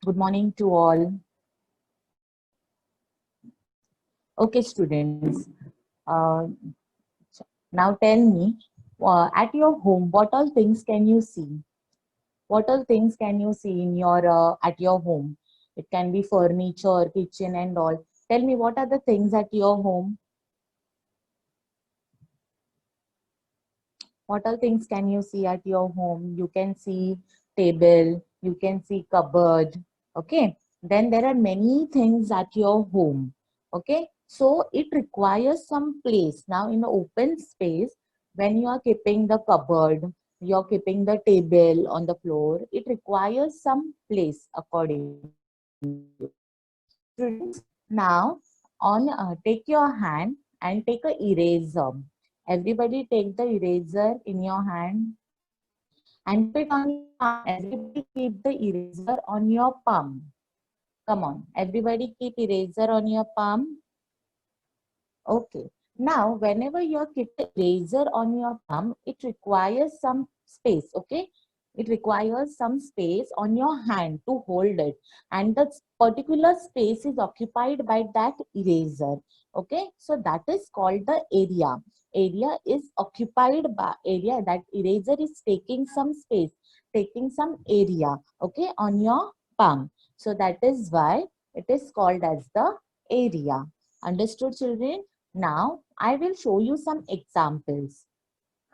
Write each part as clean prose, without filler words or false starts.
Good morning to all. Okay, students. Uh, Now tell me, at your home, what all things can you see? What all things can you see in your at your home? It can be furniture, kitchen, and all. Tell me, what are the things at your home? What all things can you see at your home? You can see table, you can see cupboard. Okay. Then there are many things at your home. Okay. So it requires some place. Now in the open space, when you are keeping the cupboard, you're keeping the table on the floor, it requires some place according to you. Students, now take your hand and take a eraser. Everybody take the eraser in your hand and keep it on your palm. Everybody keep the eraser on your palm. Come on, everybody keep eraser on your palm. Okay. Now, whenever you keep the eraser on your palm, it requires some space, okay? It requires some space on your hand to hold it. And that particular space is occupied by that eraser, okay? So that is called the area. Area is occupied by area. That eraser is taking some space, taking some area, okay, on your palm. So that is why it is called as the area. Understood, children? Now, I will show you some examples.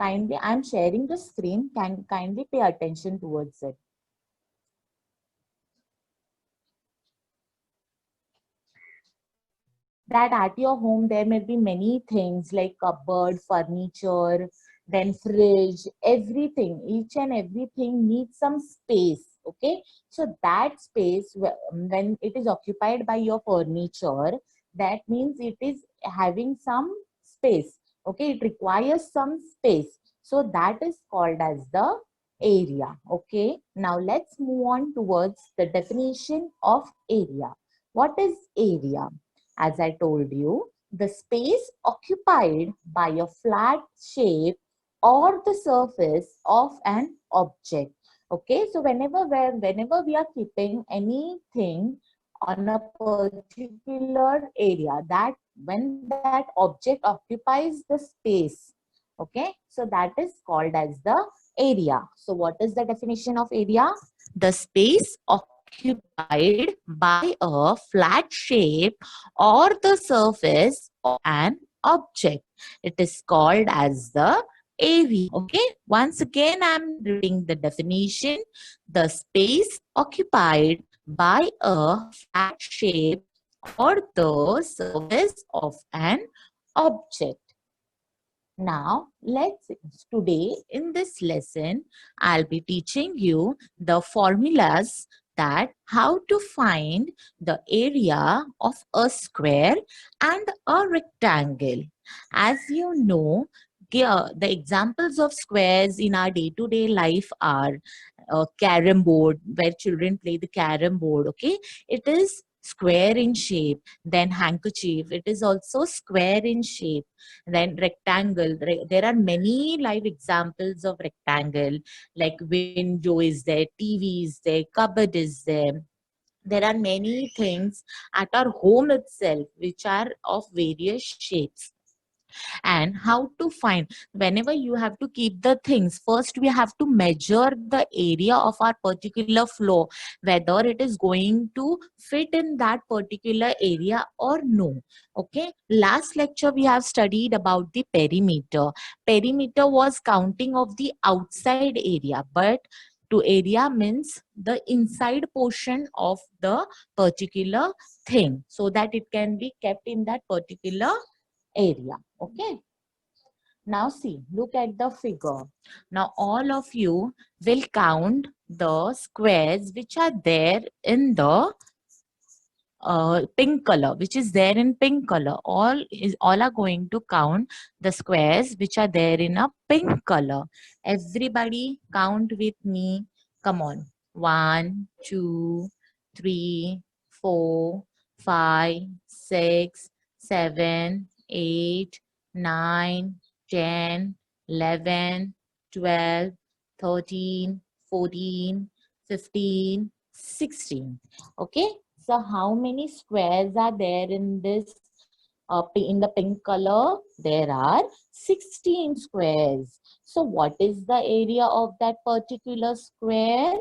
Kindly, I am sharing the screen. Kindly pay attention towards it. That at your home, there may be many things like cupboard, furniture, then fridge, everything. Each and everything needs some space. Okay. So that space, when it is occupied by your furniture, that means it is having some space. Okay. It requires some space. So that is called as the area. Okay. Now let's move on towards the definition of area. What is area? As I told you, the space occupied by a flat shape or the surface of an object. Okay, so whenever we are keeping anything on a particular area, that when that object occupies the space, okay, so that is called as the area. So what is the definition of area? The space occupied by a flat shape or the surface of an object. It is called as the area. Okay, once again I'm reading the definition. The space occupied by a flat shape or the surface of an object. Now, today in this lesson, I'll be teaching you the formulas that how to find the area of a square and a rectangle. As you know, the examples of squares in our day-to-day life are carom board, where children play the carom board, okay? It is square in shape. Then handkerchief, it is also square in shape. Then rectangle, there are many live examples of rectangle, like window is there, TV is there, cupboard is there. There are many things at our home itself which are of various shapes. And how to find, whenever you have to keep the things, first we have to measure the area of our particular floor, whether it is going to fit in that particular area or no. Okay, last lecture we have studied about the perimeter. Perimeter was counting of the outside area, but to area means the inside portion of the particular thing, so that it can be kept in that particular area. Okay, now see, look at the figure. Now all of you will count the squares which are there in the pink color, which is there in pink color. All are going to count the squares which are there in a pink color. Everybody count with me. Come on. 1, 2, 3, 4, 5, 6, 7, 8, 9, 10, 11, 12, 13, 14, 15, 16. Okay, so how many squares are there in this in the pink color? There are 16 squares. So what is the area of that particular square?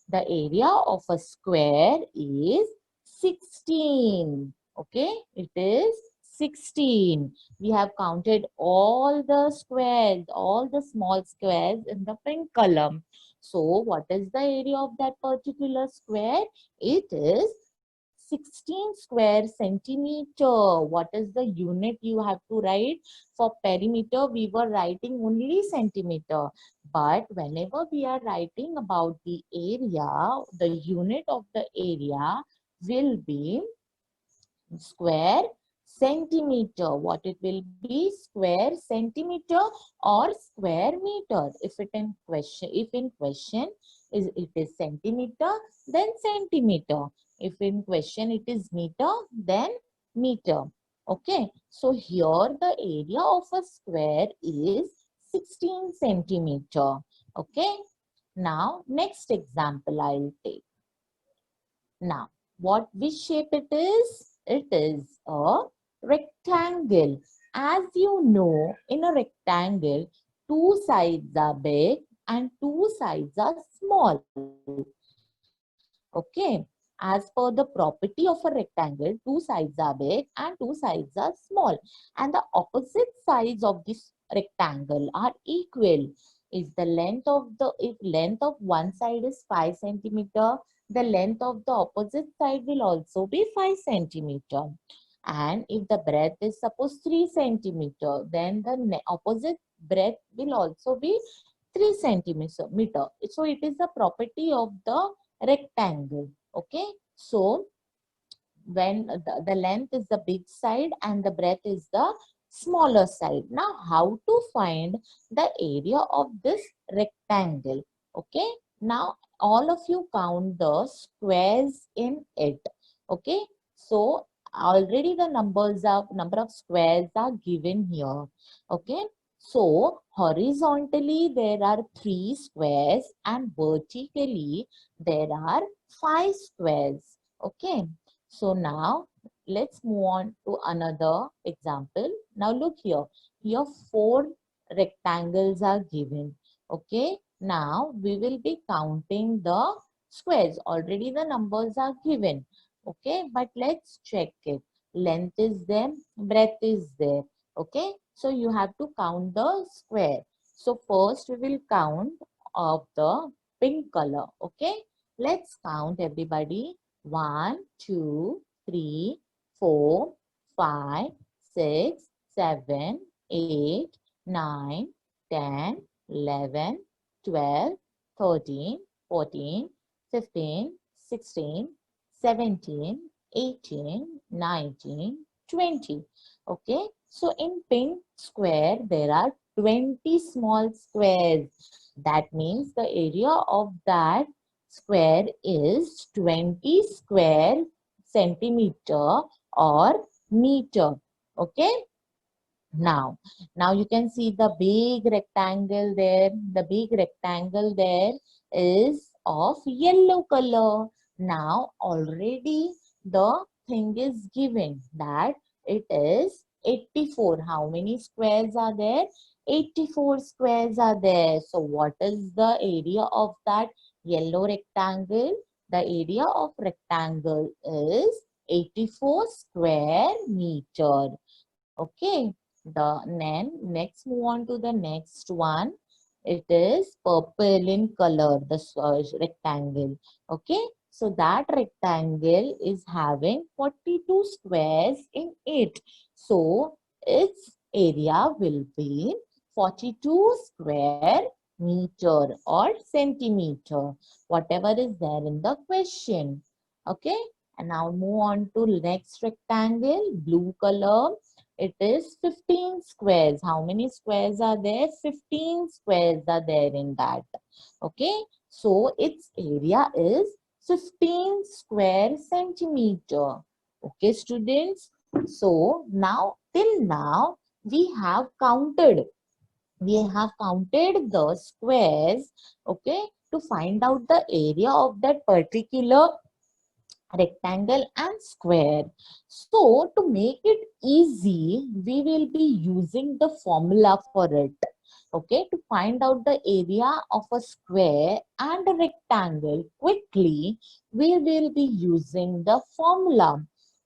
The area of a square is 16. Okay, it is 16. We have counted all the squares, all the small squares in the pink color. So what is the area of that particular square? It is 16 square centimeter. What is the unit you have to write? For perimeter, we were writing only centimeter. But whenever we are writing about the area, the unit of the area will be square centimeter. What it will be? Square centimeter or square meter. If in question is it is centimeter, then centimeter. If in question it is meter, then meter. Okay, so here the area of a square is 16 centimeter. Okay, now next example I'll take. Now, which shape it is? It is a rectangle. As you know, in a rectangle, two sides are big and two sides are small. Okay. As per the property of a rectangle, two sides are big and two sides are small. And the opposite sides of this rectangle are equal. If length of one side is 5 centimeter, the length of the opposite side will also be 5 centimeter. And if the breadth is suppose 3 centimeter, then the opposite breadth will also be 3 centimeter. So it is the property of the rectangle. Okay. So when the length is the big side and the breadth is the smaller side. Now how to find the area of this rectangle? Okay, now all of you count the squares in it. Okay, so already the number of squares are given here. Okay, so horizontally there are 3 squares and vertically there are 5 squares. Okay, so now let's move on to another example. Now look here. Here 4 rectangles are given. Okay. Now we will be counting the squares. Already the numbers are given. Okay. But let's check it. Length is there. Breadth is there. Okay. So you have to count the square. So first we will count of the pink color. Okay. Let's count everybody. 1, 2, 3, 4, 5, 6, 7, 8, 9, 10, 11, 12, 13, 14, 15, 16, 17, 18, 19, 20. Okay. So in pink square, there are 20 small squares. That means the area of that square is 20 square centimeter or meter. Okay. Now you can see the big rectangle there. The big rectangle there is of yellow color. Now already the thing is given that it is 84. How many squares are there? 84 squares are there. So what is the area of that yellow rectangle? The area of rectangle is 84 square meter. Okay. Next move on to the next one. It is purple in color, the rectangle. Okay. So that rectangle is having 42 squares in it. So its area will be 42 square meter or centimeter, whatever is there in the question. Okay. And now move on to next rectangle, blue color. It is 15 squares. How many squares are there? 15 squares are there in that. Okay. So its area is 15 square centimeter. Okay, students. So now, till now, we have counted the squares. Okay. to find out the area of that particular rectangle and square. So to make it easy, we will be using the formula for it. Okay, to find out the area of a square and a rectangle quickly, we will be using the formula.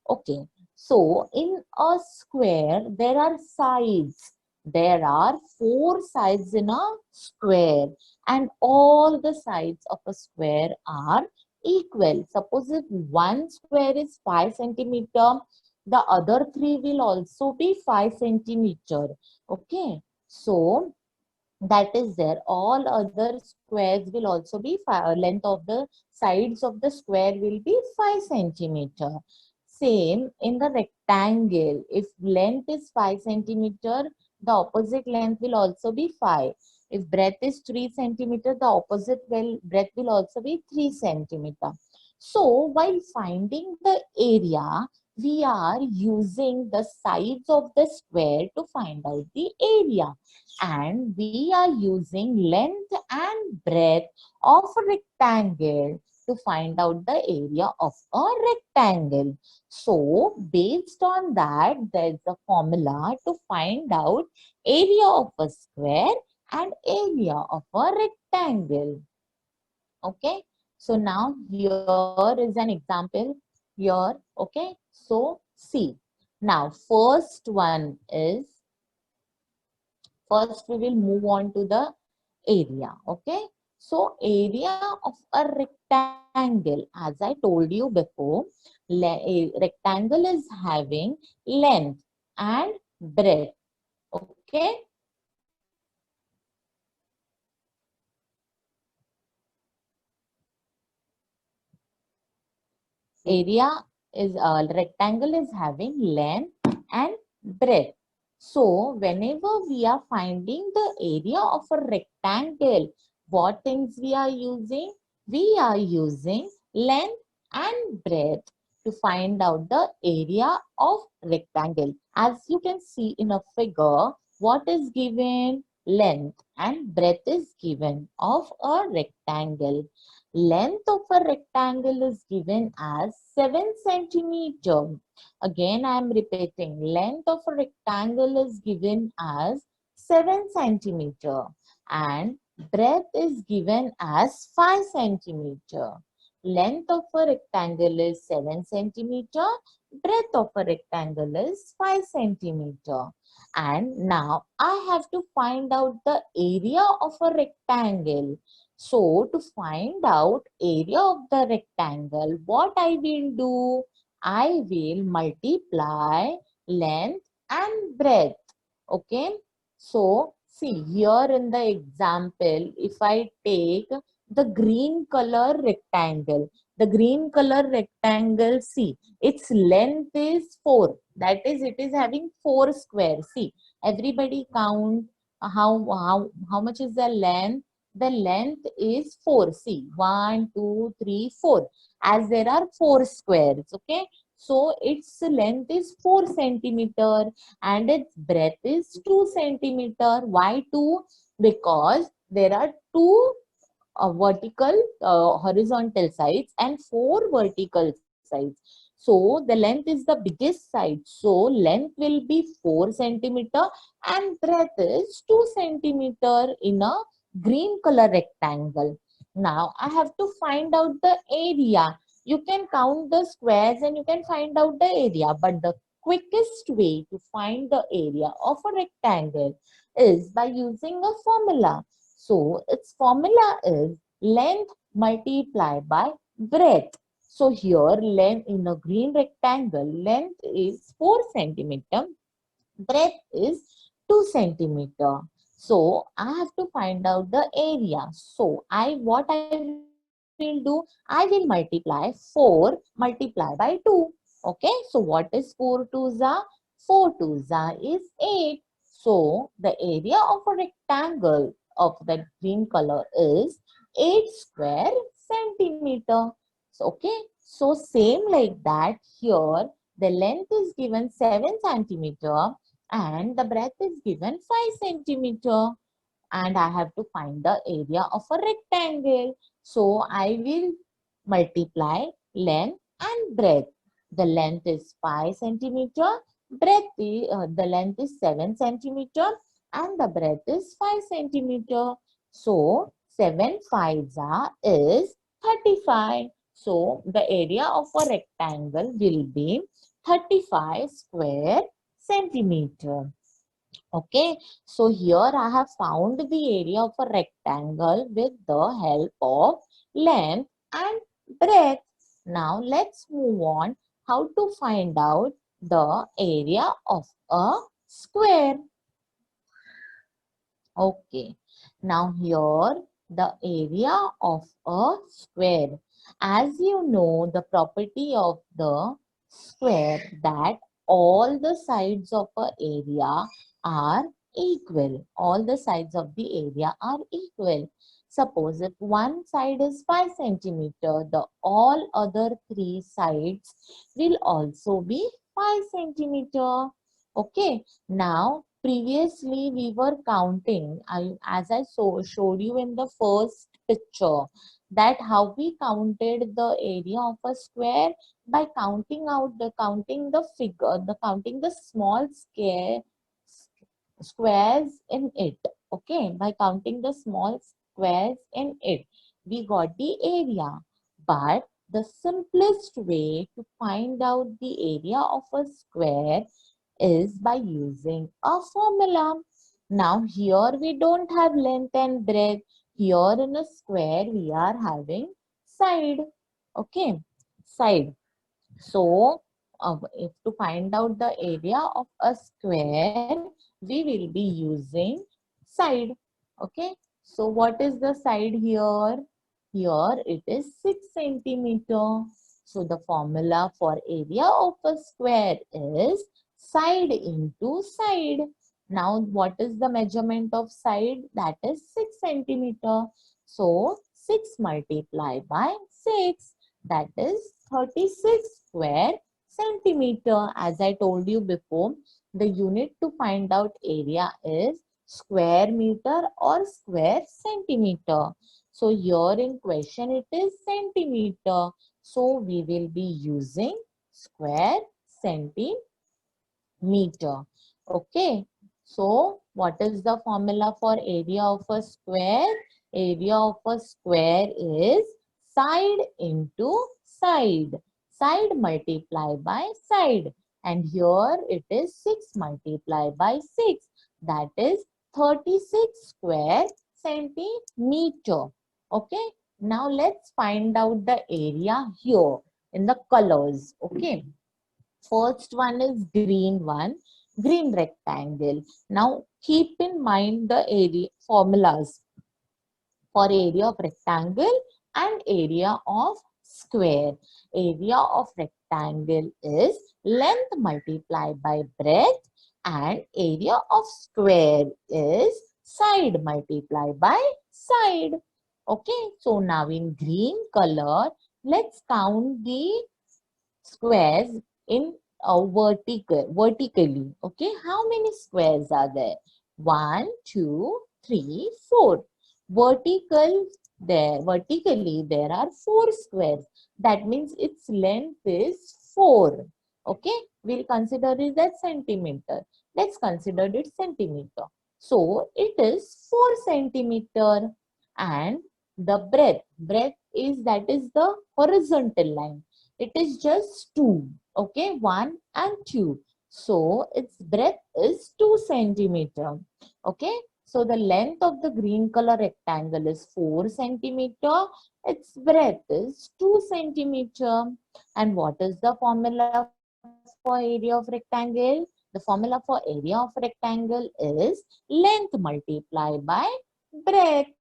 Okay, so in a square, there are sides. There are four sides in a square, and all the sides of a square are equal. Suppose if one square is 5 centimeter, the other three will also be 5 centimeter. Okay, so that is there. All other squares will also be length of the sides of the square will be 5 centimeter. Same in the rectangle. If length is 5 centimeter, the opposite length will also be 5. If breadth is 3 centimeter, the opposite breadth will also be 3 centimeter. So while finding the area, we are using the sides of the square to find out the area, and we are using length and breadth of a rectangle to find out the area of a rectangle. So based on that, there's a formula to find out area of a square and area of a rectangle. Okay, so now here is an example here. Okay, so see, now first we will move on to the area. Okay, so area of a rectangle, as I told you before, a rectangle is having length and breadth. Okay, area is rectangle is having length and breadth. So whenever we are finding the area of a rectangle, what things we are using? We are using length and breadth to find out the area of rectangle. As you can see in a figure, what is given? Length and breadth is given of a rectangle. Length of a rectangle is given as 7 centimeter. Again, I am repeating. Length of a rectangle is given as 7 centimeter. And breadth is given as 5 centimeter. Length of a rectangle is 7 centimeter. Breadth of a rectangle is 5 centimeter. And now I have to find out the area of a rectangle. So to find out area of the rectangle, what I will do? I will multiply length and breadth. Okay. So see here in the example, if I take the green color rectangle, see, its length is 4. That is, it is having 4 squares. See, everybody count how much is the length. The length is 4. See, 1, 2, 3, 4. As there are 4 squares, okay? So its length is 4 centimeter and its breadth is 2 centimeter. Why 2? Because there are 2 vertical horizontal sides and 4 vertical sides. So the length is the biggest side. So length will be 4 centimeter and breadth is 2 centimeter in a green color rectangle. Now I have to find out the area. You can count the squares and you can find out the area, but the quickest way to find the area of a rectangle is by using a formula. So its formula is length multiplied by breadth. So here length in a green rectangle, length is 4 centimeter, breadth is 2 centimeter. So I have to find out the area. So what I will do? I will multiply 4 multiply by 2. Okay. So what is 4 2s are? 4 2s are is 8. So the area of a rectangle of the green color is 8 square centimeter. So, okay. So same like that here, the length is given 7 centimeter and the breadth is given 5 centimeter. and I have to find the area of a rectangle. So I will multiply length and breadth. The length is 5 centimeter, the length is 7 centimeter, and the breadth is 5 centimeter. So 7 5s is 35. So the area of a rectangle will be 35 square centimeter. Okay, so here I have found the area of a rectangle with the help of length and breadth. Now let's move on how to find out the area of a square. Okay, now here the area of a square. As you know, the property of the square that all the sides of a area are equal. All the sides of the area are equal. Suppose if one side is 5 centimeter, the all other three sides will also be 5 centimeter. Okay, now previously we were counting, as I showed you in the first picture, that how we counted the area of a square by counting the figure, counting the small squares in it. Okay, by counting the small squares in it, we got the area. But the simplest way to find out the area of a square is by using a formula. Now here we don't have length and breadth. Here in a square we are having side. Okay, side. So if to find out the area of a square, we will be using side. Okay, so what is the side here? Here it is 6 centimeter. So the formula for area of a square is side into side. Now what is the measurement of side? That is 6 centimeter. So 6 multiplied by 6, that is 36 square centimeter. As I told you before, the unit to find out area is square meter or square centimeter. So here in question it is centimeter. So we will be using square centimeter. Okay. So what is the formula for area of a square? Area of a square is side into side. Side multiplied by side. And here it is 6 multiplied by 6. That is 36 square centimeter. Okay. Now let's find out the area here in the colors. Okay. First one is green one, green rectangle. Now keep in mind the area formulas for area of rectangle and area of square. Area of rectangle is length multiplied by breadth, and area of square is side multiplied by side. Okay, so now in green color, let's count the squares in vertically. Okay, how many squares are there? 1, 2, 3, 4. Vertically there are 4 squares. That means its length is 4. Okay, we'll consider it as centimeter. Let's consider it centimeter. So it is 4 centimeter. And the breadth is, that is the horizontal line. It is just 2. Okay, 1 and 2. So its breadth is 2 centimeter. Okay, so the length of the green color rectangle is 4 centimeter. Its breadth is 2 centimeter. And what is the formula for area of rectangle? The formula for area of rectangle is length multiplied by breadth.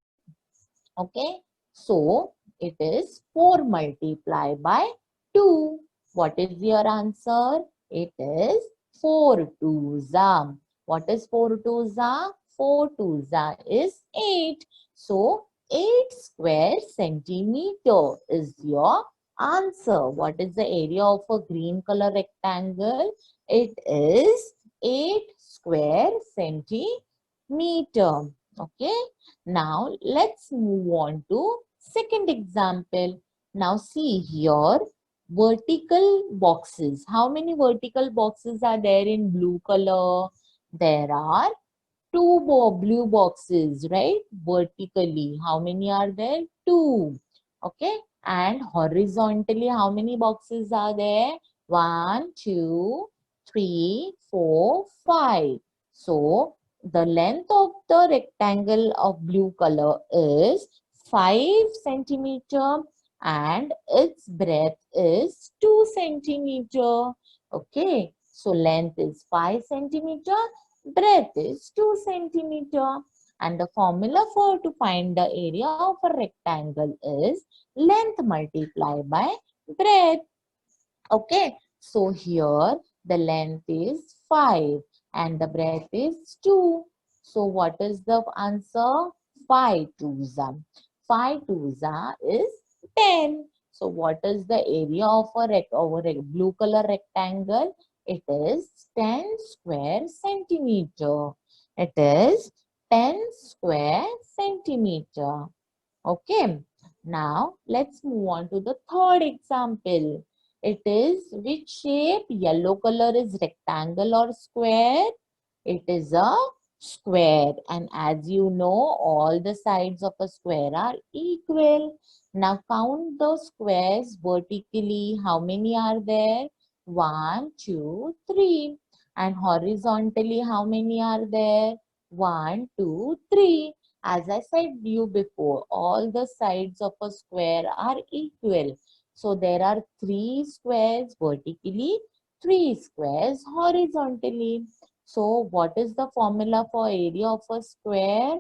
Okay, so it is 4 multiplied by 2. What is your answer? It is 4 twos are. What is 4 twos are? 4 twos are is 8. So 8 square centimeter is your answer. What is the area of a green color rectangle? It is 8 square centimeter. Okay, now let's move on to second example. Now see here, vertical boxes. How many vertical boxes are there in blue color? There are two blue boxes, right? Vertically, how many are there? Two. Okay, and horizontally, how many boxes are there? One, two, three, four, five. So the length of the rectangle of blue color is 5 centimeter and its breadth is 2 centimeter. Okay, so length is 5 centimeter, breadth is 2 centimeter. And the formula for to find the area of a rectangle is length multiplied by breadth. Okay, so here the length is 5 and the breadth is 2. So what is the answer? 5 twos are. 5 twos are is 10. So what is the area of a blue color rectangle? It is 10 square centimeter. It is 10 square centimeter. Okay. Now let's move on to the third example. It is which shape? Yellow color is rectangle or square? It is a square. And as you know, all the sides of a square are equal. Now count the squares vertically. How many are there? One, two, three. And horizontally, how many are there? One, two, three. As I said you before, all the sides of a square are equal. So there are three squares vertically, three squares horizontally. So what is the formula for area of a square?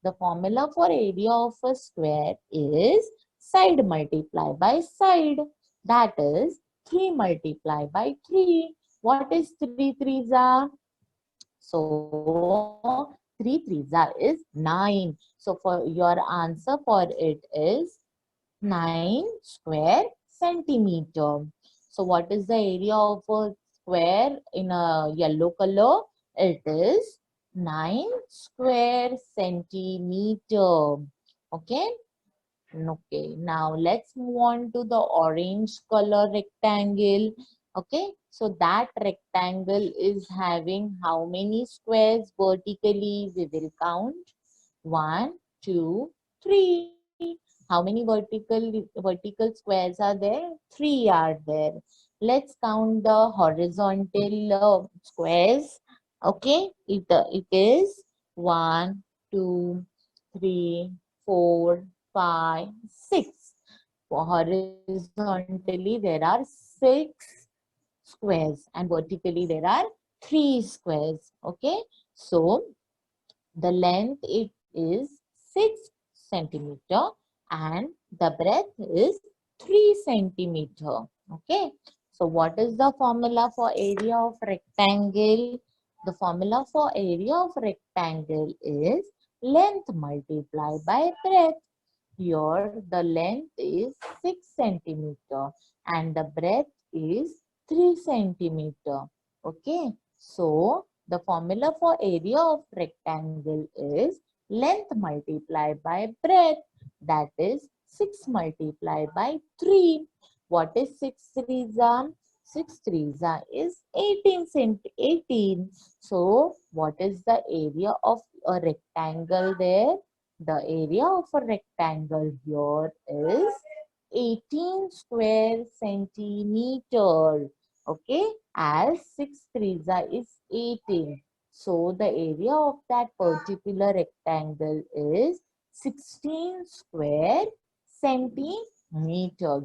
The formula for area of a square is side multiply by side. That is 3 multiply by 3. What is 3 threes are? So 3 threes are is 9. So for your answer for it is 9 square centimeter. So what is the area of a square in a yellow color? It is 9 square centimeter. Okay. Okay, now let's move on to the orange color rectangle. Okay, so that rectangle is having how many squares vertically? We will count. One, two, three. How many vertical squares are there? Three are there. Let's count the horizontal squares. Okay, it is one, two, three, four, five, six. Horizontally, there are six squares and vertically there are three squares. Okay, so the length it is 6 centimeter and the breadth is 3 centimeter. Okay, so what is the formula for area of rectangle? The formula for area of rectangle is length multiplied by breadth. Here the length is 6 centimeter and the breadth is 3 centimeter. Okay, so the formula for area of rectangle is length multiplied by breadth. That is 6 multiplied by 3. What is 6 threes are? 6 threes are is 18. So what is the area of a rectangle there? The area of a rectangle here is 18 square centimeter. Okay, as 6 threes is 18. So the area of that particular rectangle is 16 square centimeter.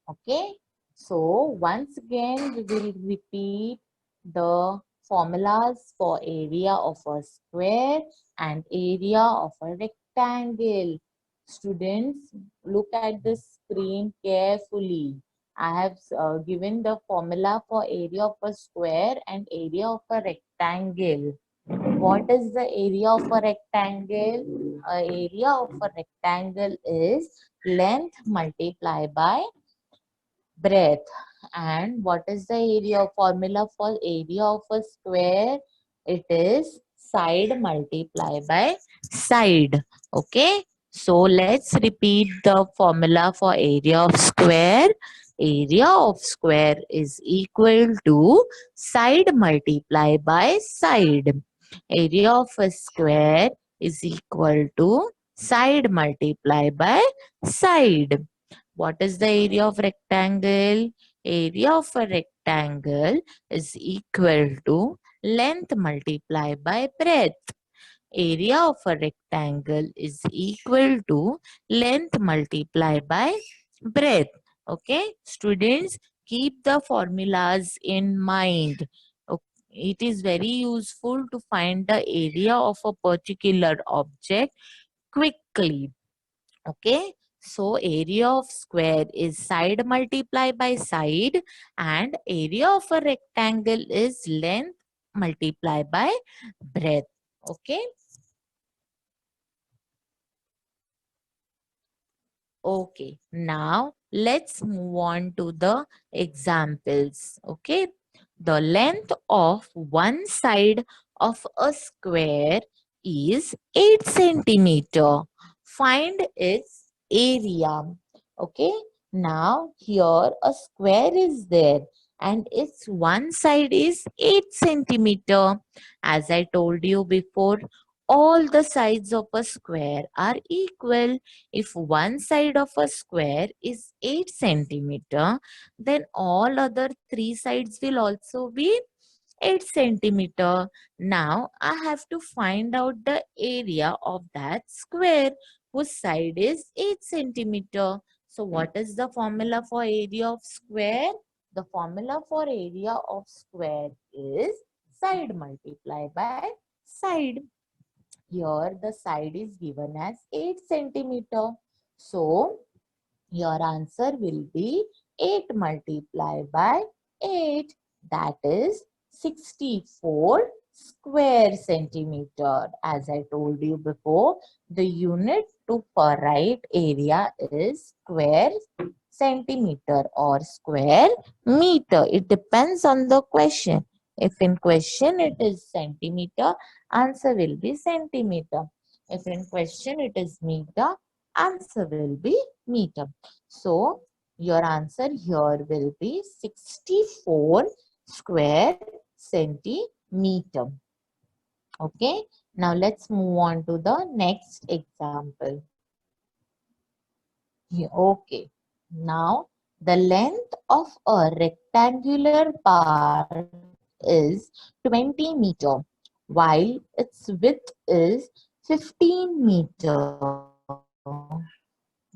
Okay, so once again we will repeat the formulas for area of a square and area of a rectangle. Students, look at the screen carefully. I have given the formula for area of a square and area of a rectangle. What is the area of a rectangle? Area of a rectangle is length multiplied by breadth. And what is the area formula for area of a square? It is side multiply by side. Okay. So let's repeat the formula for area of square. Area of square is equal to side multiply by side. Area of a square is equal to side multiply by side. What is the area of rectangle? Area of a rectangle is equal to length multiplied by breadth. Area of a rectangle is equal to length multiplied by breadth. Okay, students, keep the formulas in mind. It is very useful to find the area of a particular object quickly. Okay, so area of square is side multiply by side, and area of a rectangle is length multiply by breadth. Okay. Okay, now let's move on to the examples. Okay, the length of one side of a square is 8 centimeter. Find its area. Okay, now here a square is there and its one side is 8 centimeter. As I told you before, all the sides of a square are equal. If one side of a square is 8 centimeter, then all other three sides will also be 8 centimeter. Now I have to find out the area of that square whose side is 8 centimeter. So what is the formula for area of square? The formula for area of square is side multiplied by side. Here the side is given as 8 centimeter. So your answer will be 8 multiplied by 8. That is 64 square centimeter. As I told you before, the unit to write area is square centimeter or square meter. It depends on the question. If in question it is centimeter, answer will be centimeter. If in question it is meter, answer will be meter. So your answer here will be 64 square centimeter. Okay. Now let's move on to the next example. Okay. Now the length of a rectangular part is 20 meter while its width is 15 meter.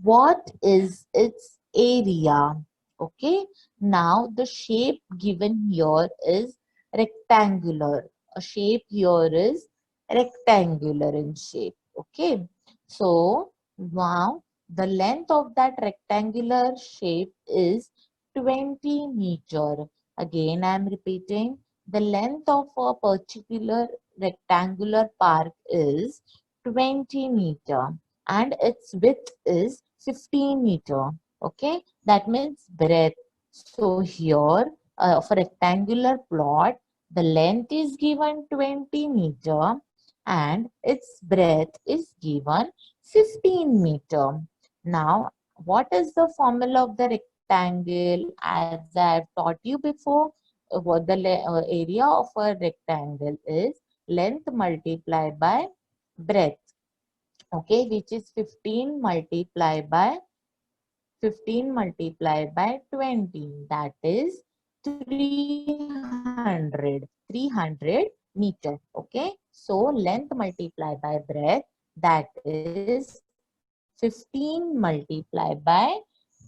What is its area? Okay. Now the shape given here is rectangular. A shape here is rectangular in shape. Okay. So now the length of that rectangular shape is 20 meter. Again, I am repeating, the length of a particular rectangular part is 20 meter and its width is 15 meter. Okay, that means breadth. So here of a rectangular plot, the length is given 20 meter and its breadth is given 15 meter. Now, what is the formula of the rectangle? As I have taught you before, what the area of a rectangle is length multiplied by breadth. Okay, which is 15 multiplied by 20, that is 300 meter. Okay, so length multiplied by breadth, that is 15 multiplied by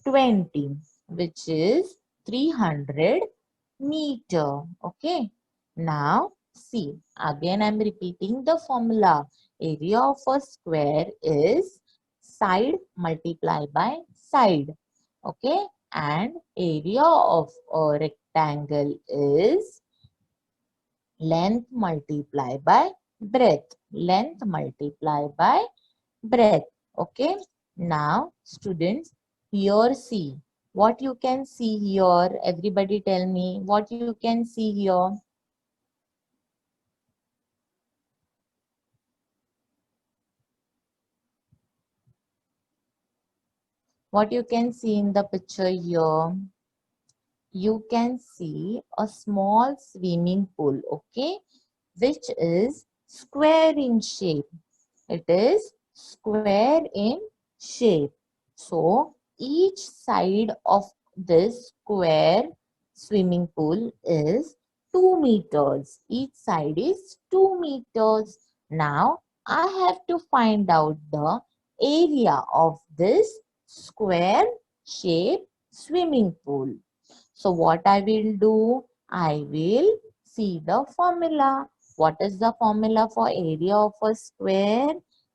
20, which is 300 meter. Okay, now see, again I'm repeating the formula. Area of a square is side multiplied by side. Okay, and area of a rectangle is length multiplied by breadth. Length multiplied by breadth. Okay, now students, here see what you can see here. Everybody tell me what you can see here. What you can see in the picture here, you can see a small swimming pool, okay, which is square in shape. It is square in shape. So each side of this square swimming pool is 2 meters. Each side is 2 meters. Now I have to find out the area of this square shape swimming pool. So what I will do? I will see the formula. What is the formula for area of a square?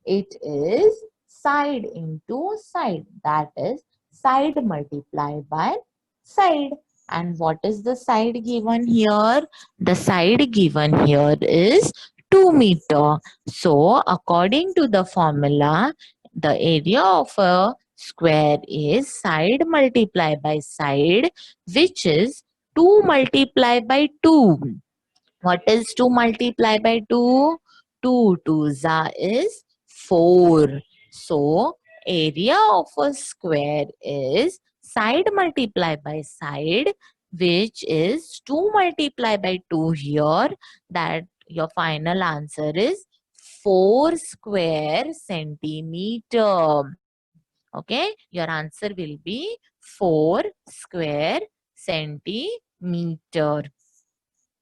It is side into side. That is side multiplied by side. And what is the side given here? The side given here is 2 meter. So according to the formula, the area of a square is side multiplied by side, which is 2 multiplied by 2. What is 2 multiplied by 2? 2 2s is 4. So, area of a square is side multiplied by side, which is 2 multiplied by 2 here. That your final answer is 4 square centimeter. Okay, your answer will be 4 square centimeter.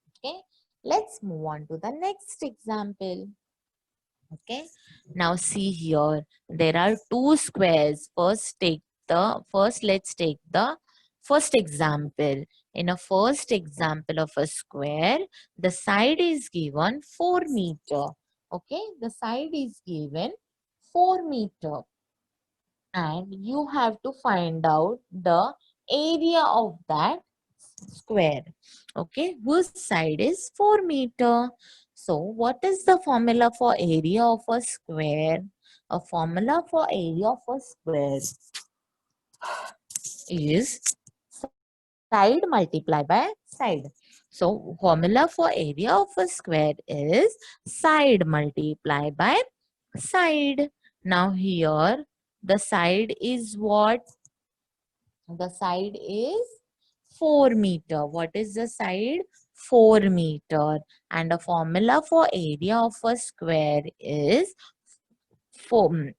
Okay, let's move on to the next example. Okay, now see here, there are two squares. Let's take the first example. In a first example of a square, the side is given 4 meter. Okay, the side is given 4 meter, and you have to find out the area of that square. Okay, whose side is 4 meter. So what is the formula for area of a square? A formula for area of a square is side multiplied by side. So formula for area of a square is side multiplied by side. Now here the side is what? The side is 4 meter. What is the side? 4 meter. And the formula for area of a square is 4,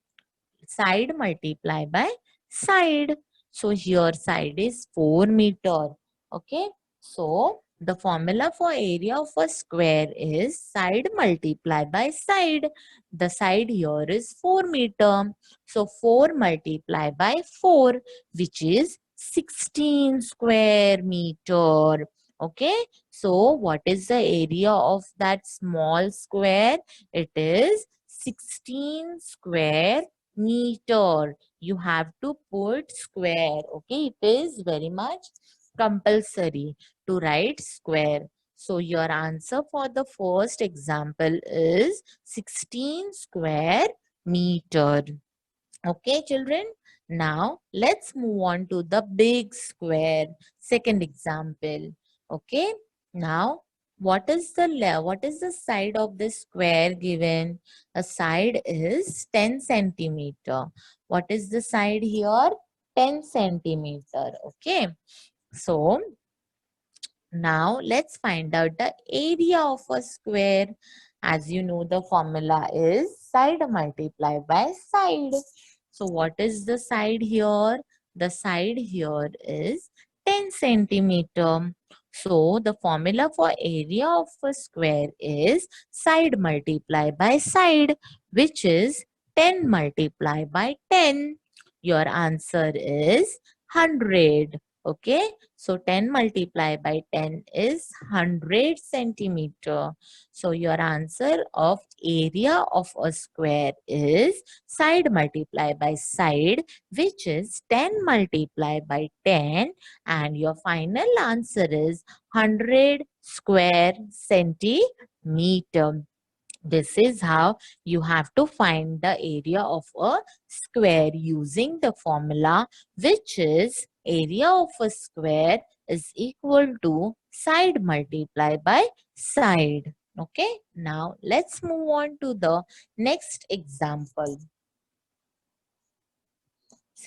side multiplied by side. So here side is 4 meter. Okay. So the formula for area of a square is side multiplied by side. The side here is 4 meter. So 4 multiplied by 4, which is 16 square meter. Okay. So what is the area of that small square? It is 16 square meter. You have to put square. Okay, it is very much compulsory to write square. So your answer for the first example is 16 square meter. Okay, children. Now let's move on to the big square. Second example. Okay. Now what is the side of this square given? A side is 10 centimeter. What is the side here? 10 centimeter. Okay. So now let's find out the area of a square. As you know, the formula is side multiplied by side. So what is the side here? The side here is 10 centimeter. So the formula for area of a square is side multiplied by side, which is 10 multiplied by 10. Your answer is 100. Okay. So 10 multiplied by 10 is 100 centimeter. So your answer of area of a square is side multiplied by side, which is 10 multiplied by 10, and your final answer is 100 square centimeter. This is how you have to find the area of a square using the formula, which is area of a square is equal to side multiplied by side. Okay, now let's move on to the next example.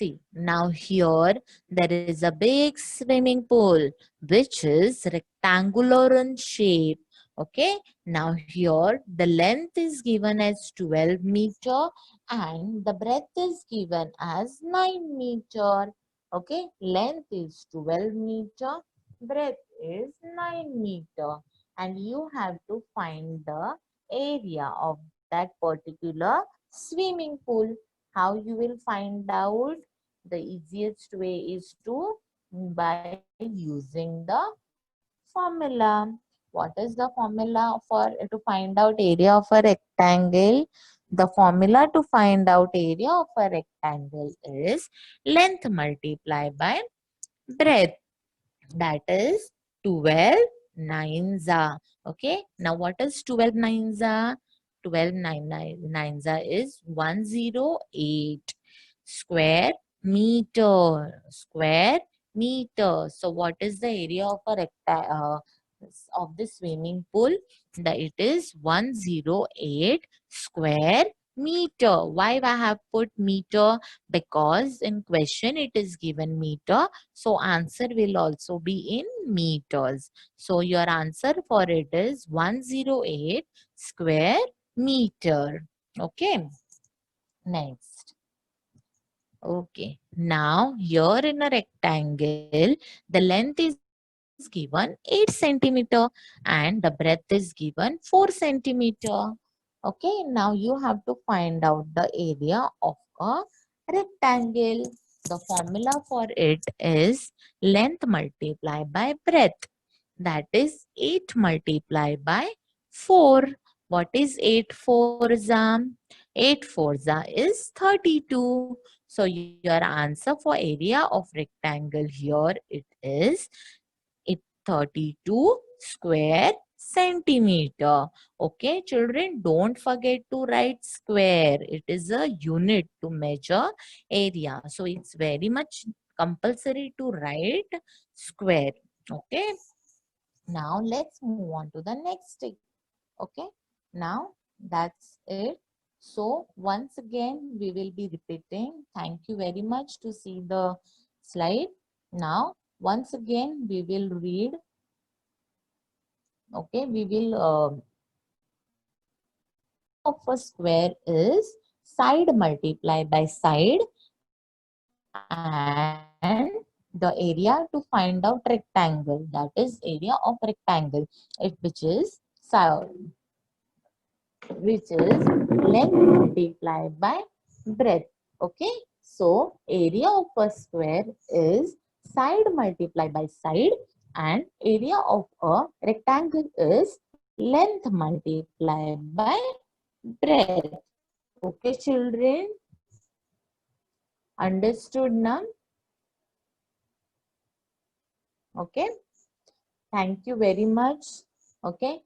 See, now here there is a big swimming pool which is rectangular in shape. Okay, now here the length is given as 12 meter and the breadth is given as 9 meter. Okay, length is 12 meter, breadth is 9 meter, and you have to find the area of that particular swimming pool. How you will find out? The easiest way is to by using the formula. What is the formula for to find out area of a rectangle? The formula to find out area of a rectangle is length multiplied by breadth. That is 12 nines are. Okay. Now what is 12 nines are? 12 nines are is 108 square meter. Square meter. So what is the area of a of the swimming pool? It is 108 square meter. Why I have put meter? Because in question it is given meter, so answer will also be in meters. So your answer for it is 108 square meter. Okay. Next. Okay. Now here in a rectangle, the length is given 8 centimeter and the breadth is given 4 centimeter. Okay. Now you have to find out the area of a rectangle. The formula for it is length multiplied by breadth. That is 8 multiplied by 4. What is 8 fours? 8 fours is 32. So your answer for area of rectangle here it is 32 square centimeter. Okay, children, don't forget to write square. It is a unit to measure area. So it's very much compulsory to write square. Okay. Now let's move on to the next thing. Okay. Now that's it. So once again, we will be repeating. Thank you very much to see the slide. Now, once again, we will read. Okay, we will of a square is side multiplied by side and the area to find out rectangle, that is area of rectangle, which is length multiplied by breadth. Okay, so area of a square is side multiplied by side and area of a rectangle is length multiplied by breadth. Okay, children, understood now? Okay, thank you very much. Okay.